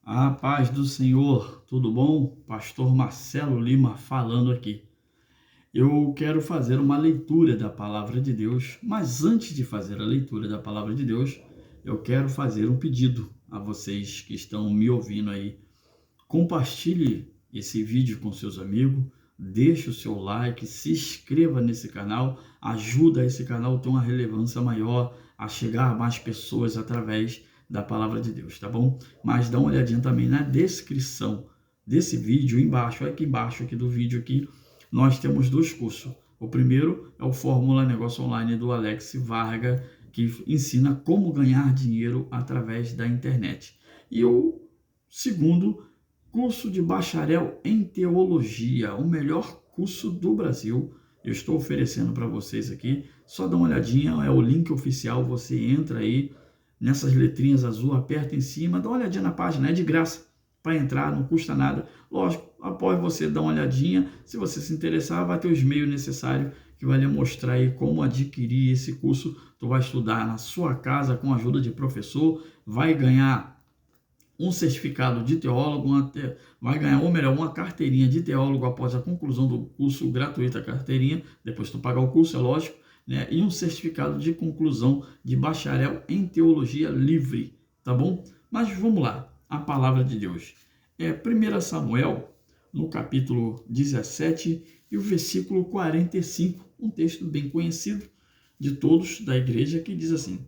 A paz do Senhor, tudo bom? Pastor Marcelo Lima falando aqui. Eu quero fazer uma leitura da palavra de Deus, mas antes de fazer a leitura da palavra de Deus, eu quero fazer um pedido a vocês que estão me ouvindo aí. Compartilhe esse vídeo com seus amigos, deixe o seu like, se inscreva nesse canal, ajuda esse canal a ter uma relevância maior, a chegar a mais pessoas através da palavra de Deus, tá bom? Mas dá uma olhadinha também na descrição desse vídeo, aqui embaixo aqui do vídeo aqui, nós temos dois cursos. O primeiro é o Fórmula Negócio Online do Alex Varga, que ensina como ganhar dinheiro através da internet. E o segundo, curso de bacharel em teologia, o melhor curso do Brasil. Eu estou oferecendo para vocês aqui. Só dá uma olhadinha, é o link oficial. Você entra aí nessas letrinhas azul, aperta em cima, dá uma olhadinha na página, é de graça para entrar, não custa nada. Lógico, após você dar uma olhadinha, se você se interessar, vai ter os meios necessários que vai lhe mostrar aí como adquirir esse curso. Tu vai estudar na sua casa com a ajuda de professor, vai ganhar um certificado de teólogo, vai ganhar, ou melhor, uma carteirinha de teólogo após a conclusão do curso, gratuita a carteirinha, depois tu pagar o curso, é lógico, né? E um certificado de conclusão de bacharel em teologia livre, tá bom? Mas vamos lá, a palavra de Deus. 1 Samuel, no capítulo 17 e o versículo 45, um texto bem conhecido de todos da igreja, que diz assim: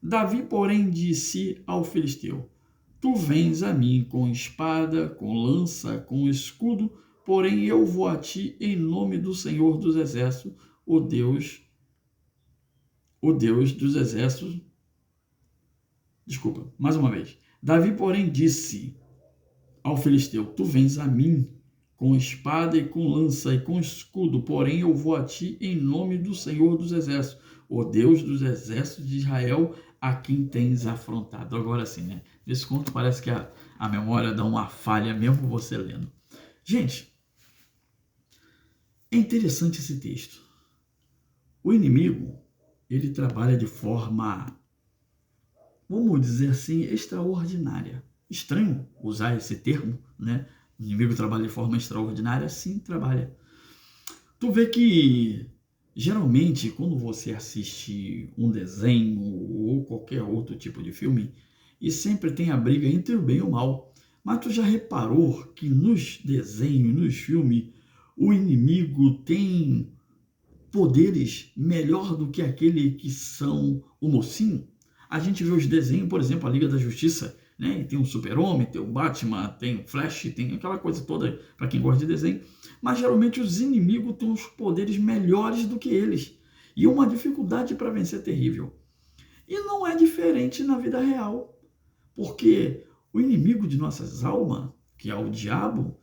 Davi, porém, disse ao filisteu: Tu vens a mim com espada, com lança, com escudo, porém eu vou a ti em nome do Senhor dos Exércitos, o Deus dos Exércitos. Desculpa, mais uma vez. Davi, porém, disse ao filisteu: Tu vens a mim com espada e com lança e com escudo, porém eu vou a ti em nome do Senhor dos Exércitos, o Deus dos Exércitos de Israel, a quem tens afrontado. Agora sim, né? Nesse conto parece que a memória dá uma falha mesmo você lendo. Gente, é interessante esse texto. O inimigo, ele trabalha de forma, vamos dizer assim, extraordinária. Estranho usar esse termo, né? O inimigo trabalha de forma extraordinária, sim, trabalha. Tu vê que, geralmente, quando você assiste um desenho ou qualquer outro tipo de filme, e sempre tem a briga entre o bem e o mal. Mas tu já reparou que nos desenhos, nos filmes, o inimigo tem poderes melhor do que aquele que são o mocinho? A gente vê os desenhos, por exemplo, a Liga da Justiça, né? Tem o Super-Homem, tem o Batman, tem o Flash, tem aquela coisa toda para quem gosta de desenho. Mas geralmente os inimigos têm os poderes melhores do que eles. E uma dificuldade para vencer terrível. E não é diferente na vida real. Porque o inimigo de nossas almas, que é o diabo,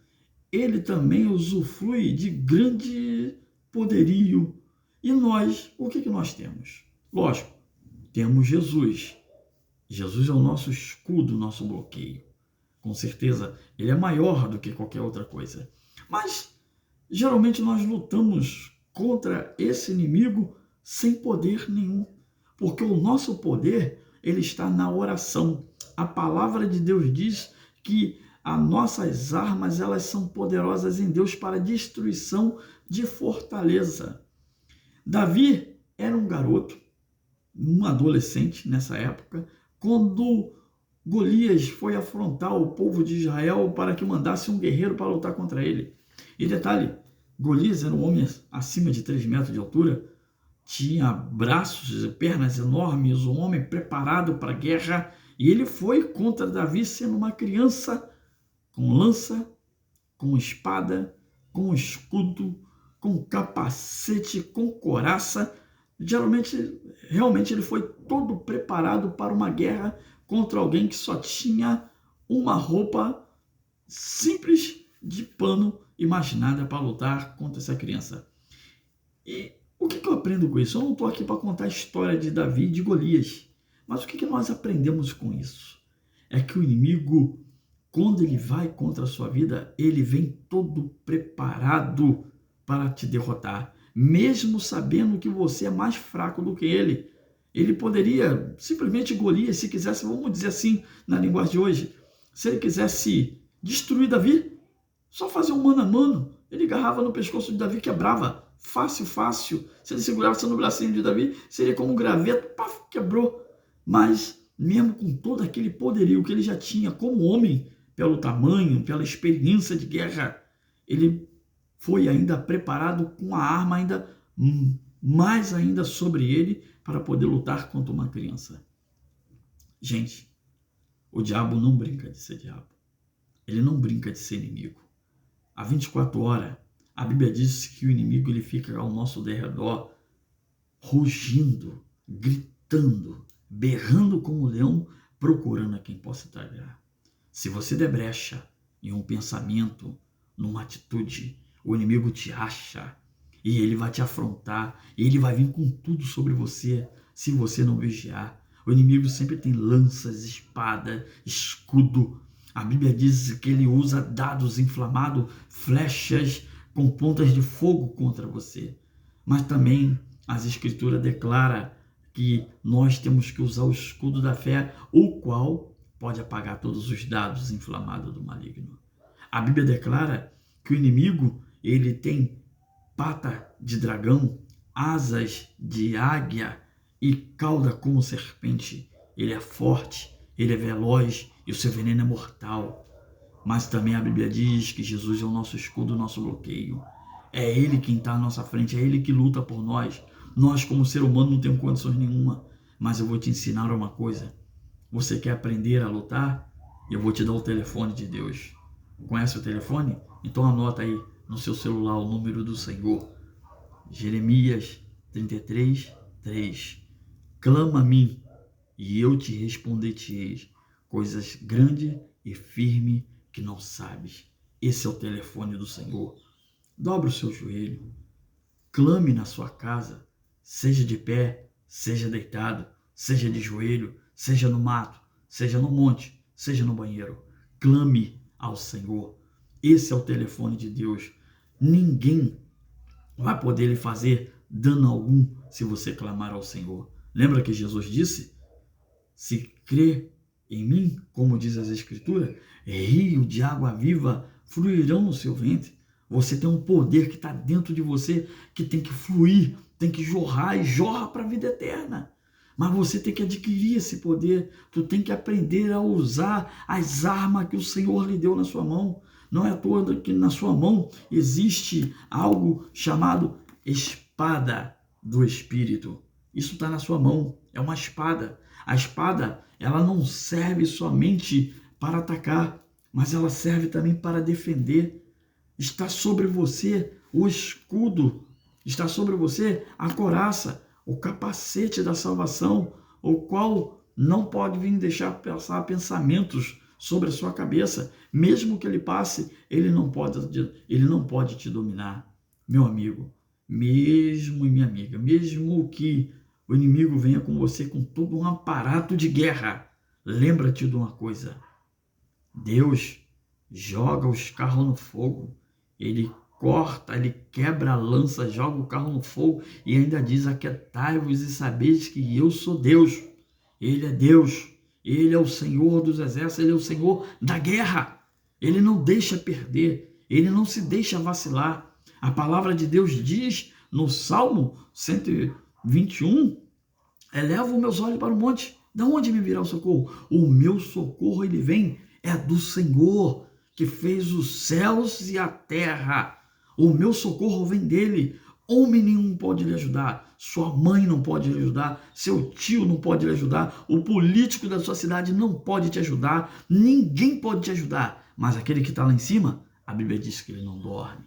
ele também usufrui de grande poderio. E nós, o que nós temos? Lógico, temos Jesus. Jesus é o nosso escudo, nosso bloqueio. Com certeza, ele é maior do que qualquer outra coisa. Mas, geralmente, nós lutamos contra esse inimigo sem poder nenhum. Porque o nosso poder, ele está na oração. A palavra de Deus diz que as nossas armas, elas são poderosas em Deus para destruição de fortaleza. Davi era um garoto, um adolescente nessa época, quando Golias foi afrontar o povo de Israel para que mandasse um guerreiro para lutar contra ele. E detalhe, Golias era um homem acima de 3 metros de altura, tinha braços e pernas enormes, um homem preparado para a guerra, e ele foi contra Davi sendo uma criança, com lança, com espada, com escudo, com capacete, com couraça. Realmente ele foi todo preparado para uma guerra contra alguém que só tinha uma roupa simples de pano imaginada para lutar contra essa criança. E o que eu aprendo com isso? Eu não estou aqui para contar a história de Davi e de Golias. Mas o que nós aprendemos com isso? É que o inimigo, quando ele vai contra a sua vida, ele vem todo preparado para te derrotar. Mesmo sabendo que você é mais fraco do que ele. Ele poderia, simplesmente Golias, se quisesse, vamos dizer assim, na linguagem de hoje, Se ele quisesse destruir Davi, só fazer um mano a mano. Ele agarrava no pescoço de Davi, quebrava. Fácil, fácil. Se ele segurasse no bracinho de Davi, seria como um graveto, paf, quebrou. Mas, mesmo com todo aquele poderio que ele já tinha como homem, pelo tamanho, pela experiência de guerra, ele foi ainda preparado com a arma ainda mais ainda sobre ele para poder lutar contra uma criança. Gente, o diabo não brinca de ser diabo. Ele não brinca de ser inimigo. Há 24 horas, a Bíblia diz que o inimigo ele fica ao nosso derredor, rugindo, gritando, berrando como um leão, procurando a quem possa tragar. Se você der brecha em um pensamento, numa atitude, o inimigo te acha e ele vai te afrontar, e ele vai vir com tudo sobre você, se você não vigiar. O inimigo sempre tem lanças, espada, escudo. A Bíblia diz que ele usa dardos inflamados, flechas com pontas de fogo contra você. Mas também as Escrituras declaram que nós temos que usar o escudo da fé, o qual pode apagar todos os dardos inflamados do maligno. A Bíblia declara que o inimigo ele tem pata de dragão, asas de águia e cauda como serpente. Ele é forte, ele é veloz e o seu veneno é mortal. Mas também a Bíblia diz que Jesus é o nosso escudo, o nosso bloqueio. É Ele quem está à nossa frente, é Ele que luta por nós. Nós, como ser humano, não temos condições nenhuma. Mas eu vou te ensinar uma coisa. Você quer aprender a lutar? Eu vou te dar o telefone de Deus. Conhece o telefone? Então anota aí no seu celular o número do Senhor. Jeremias 33, 3. Clama a mim, e eu te responder-te-eis coisas grandes e firmes que não sabes. Esse é o telefone do Senhor. Dobre o seu joelho, clame na sua casa, seja de pé, seja deitado, seja de joelho, seja no mato, seja no monte, seja no banheiro. Clame ao Senhor. Esse é o telefone de Deus. Ninguém vai poder lhe fazer dano algum se você clamar ao Senhor. Lembra que Jesus disse? Se crê em mim, como diz as Escrituras, rio de água viva fluirão no seu ventre. Você tem um poder que está dentro de você, que tem que fluir, tem que jorrar e jorra para a vida eterna. Mas você tem que adquirir esse poder, tu tem que aprender a usar as armas que o Senhor lhe deu na sua mão. Não é à toa que na sua mão existe algo chamado espada do Espírito. Isso está na sua mão, é uma espada. A espada, ela não serve somente para atacar, mas ela serve também para defender. Está sobre você o escudo, está sobre você a couraça, o capacete da salvação, o qual não pode vir deixar passar pensamentos sobre a sua cabeça. Mesmo que ele passe, ele não pode te dominar. Meu amigo, mesmo e minha amiga, mesmo que o inimigo venha com você com todo um aparato de guerra, lembra-te de uma coisa. Deus joga os carros no fogo. Ele corta, ele quebra a lança, joga o carro no fogo e ainda diz: aquietai-vos e sabeis que eu sou Deus. Ele é Deus, ele é o Senhor dos exércitos, ele é o Senhor da guerra. Ele não deixa perder, ele não se deixa vacilar. A palavra de Deus diz no Salmo 121, eleva os meus olhos para o monte, de onde me virá o socorro? O meu socorro, ele vem, é do Senhor, que fez os céus e a terra. O meu socorro vem dele. Homem nenhum pode lhe ajudar. Sua mãe não pode lhe ajudar. Seu tio não pode lhe ajudar. O político da sua cidade não pode te ajudar. Ninguém pode te ajudar. Mas aquele que está lá em cima, a Bíblia diz que ele não dorme.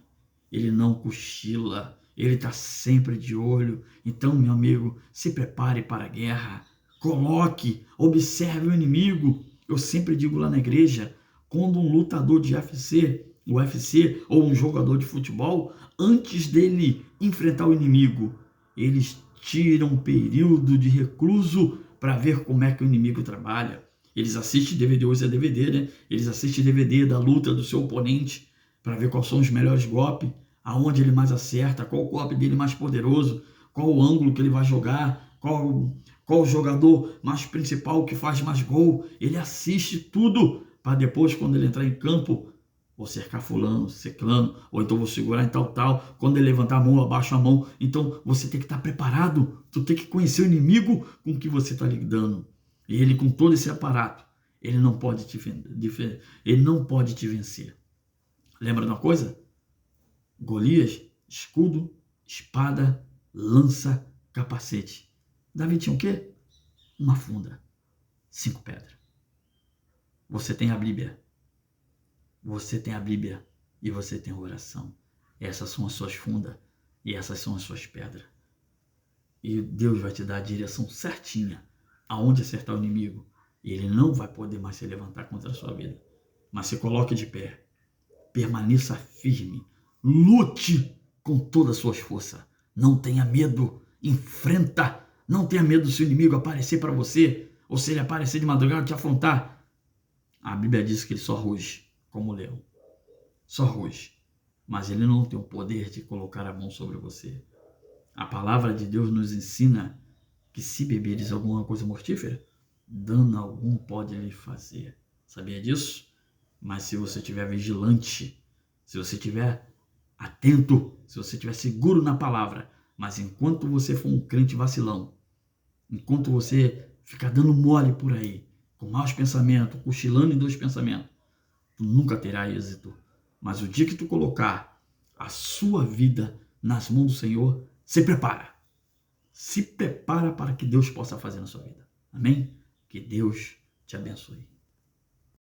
Ele não cochila. Ele está sempre de olho. Então, meu amigo, se prepare para a guerra. Coloque, observe o inimigo. Eu sempre digo lá na igreja, quando um lutador de UFC ou um jogador de futebol, antes dele enfrentar o inimigo, eles tiram um período de recluso para ver como é que o inimigo trabalha. Eles assistem DVD, hoje é DVD, né? Eles assistem DVD da luta do seu oponente para ver quais são os melhores golpes, aonde ele mais acerta, qual o golpe dele mais poderoso, qual o ângulo que ele vai jogar, qual o jogador mais principal que faz mais gol. Ele assiste tudo para depois, quando ele entrar em campo, vou cercar fulano, ciclano, ou então vou segurar em tal. Quando ele levantar a mão, eu abaixo a mão. Então, você tem que estar preparado. Tu tem que conhecer o inimigo com que você está lidando. E ele, com todo esse aparato, ele não pode te vencer. Lembra de uma coisa? Golias, escudo, espada, lança, capacete. Davi tinha o quê? Uma funda, 5 pedras. Você tem a Bíblia. Você tem a Bíblia e você tem a oração. Essas são as suas fundas e essas são as suas pedras. E Deus vai te dar a direção certinha aonde acertar o inimigo. E ele não vai poder mais se levantar contra a sua vida. Mas se coloque de pé. Permaneça firme. Lute com todas as suas forças. Não tenha medo. Enfrenta. Não tenha medo se o inimigo aparecer para você. Ou se ele aparecer de madrugada e te afrontar. A Bíblia diz que ele só ruge como leão. Só ruge. Mas ele não tem o poder de colocar a mão sobre você. A palavra de Deus nos ensina que se beberes alguma coisa mortífera, dano algum pode lhe fazer. Sabia disso? Mas se você estiver vigilante, se você estiver atento, se você estiver seguro na palavra, mas enquanto você for um crente vacilão, enquanto você ficar dando mole por aí, com maus pensamentos, cochilando em 2 pensamentos, tu nunca terá êxito. Mas o dia que tu colocar a sua vida nas mãos do Senhor, se prepara. Se prepara para que Deus possa fazer na sua vida. Amém? Que Deus te abençoe.